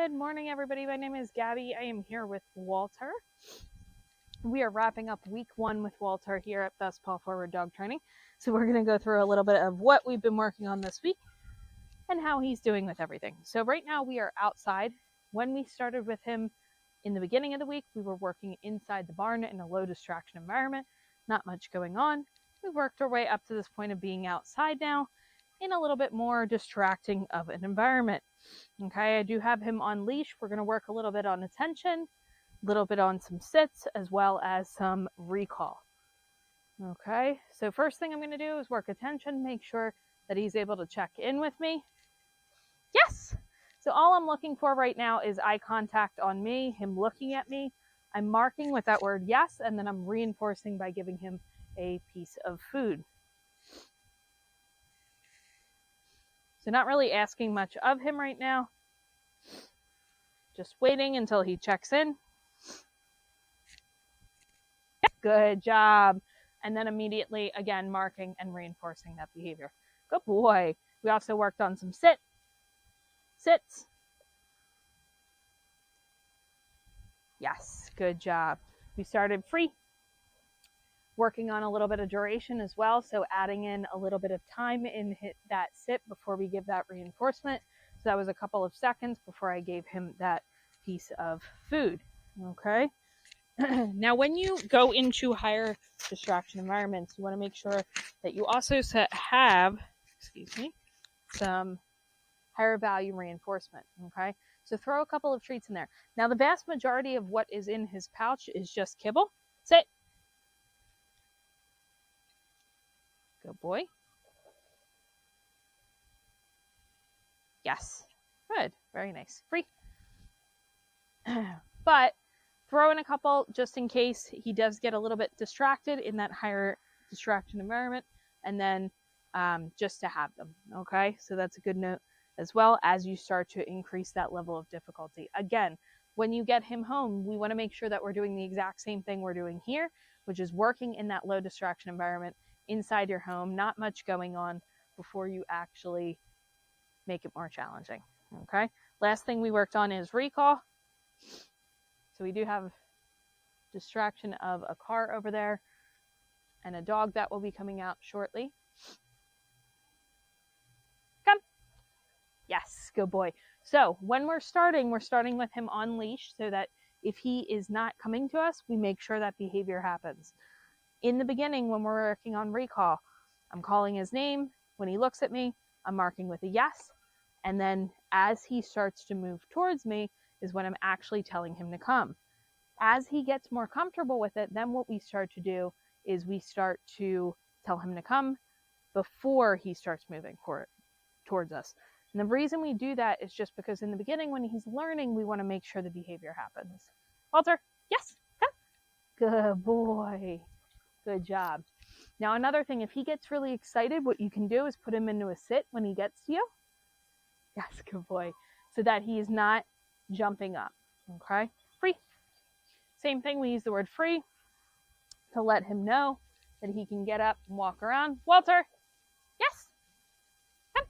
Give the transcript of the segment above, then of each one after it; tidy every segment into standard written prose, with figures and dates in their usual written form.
Good morning, everybody. My name is Gabby. I am here with Walter. We are wrapping up week 1 with Walter here at Best Paw Forward Dog Training. So we're going to go through a little bit of what we've been working on this week and how he's doing with everything. So right now we are outside. When we started with him in the beginning of the week, we were working inside the barn in a low distraction environment. Not much going on. We've worked our way up to this point of being outside now in a little bit more distracting of an environment. Okay, I do have him on leash. We're going to work a little bit on attention, a little bit on some sits, as well as some recall. Okay, so first thing I'm going to do is work attention, make sure that he's able to check in with me. Yes! So all I'm looking for right now is eye contact on me, him looking at me. I'm marking with that word yes, and then I'm reinforcing by giving him a piece of food. So not really asking much of him right now. Just waiting until he checks in. Good job. And then immediately, again, marking and reinforcing that behavior. Good boy. We also worked on some sits. Yes, good job. We started free. Working on a little bit of duration as well, so adding in a little bit of time in that sit before we give that reinforcement. So that was a couple of seconds before I gave him that piece of food. Okay. Now, when you go into higher distraction environments, you want to make sure that you also have, some higher value reinforcement. Okay. So throw a couple of treats in there. Now, the vast majority of what is in his pouch is just kibble. Sit. Good boy. Yes. Good. Very nice. Free. But throw in a couple just in case he does get a little bit distracted in that higher distraction environment, and then just to have them. Okay. So that's a good note as well as you start to increase that level of difficulty. Again, when you get him home, we want to make sure that we're doing the exact same thing we're doing here, which is working in that low distraction environment inside your home, not much going on before you actually make it more challenging. Okay. Last thing we worked on is recall. So we do have distraction of a car over there and a dog that will be coming out shortly. Come. Yes, good boy. So when we're starting with him on leash so that if he is not coming to us, we make sure that behavior happens. In the beginning, when we're working on recall, I'm calling his name. When he looks at me, I'm marking with a yes. And then as he starts to move towards me is when I'm actually telling him to come. As he gets more comfortable with it, then what we start to do is we start to tell him to come before he starts moving towards us. And the reason we do that is just because in the beginning, when he's learning, we want to make sure the behavior happens. Walter, yes, come. Good boy. Good job. Now, another thing, if he gets really excited, what you can do is put him into a sit when he gets to you. Yes, good boy. So that he is not jumping up. Okay? Free. Same thing, we use the word free to let him know that he can get up and walk around. Walter, yes. Come.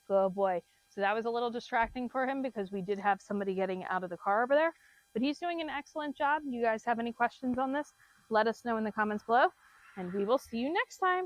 Good boy. So that was a little distracting for him because we did have somebody getting out of the car over there. But he's doing an excellent job. You guys have any questions on this? Let us know in the comments below, and we will see you next time.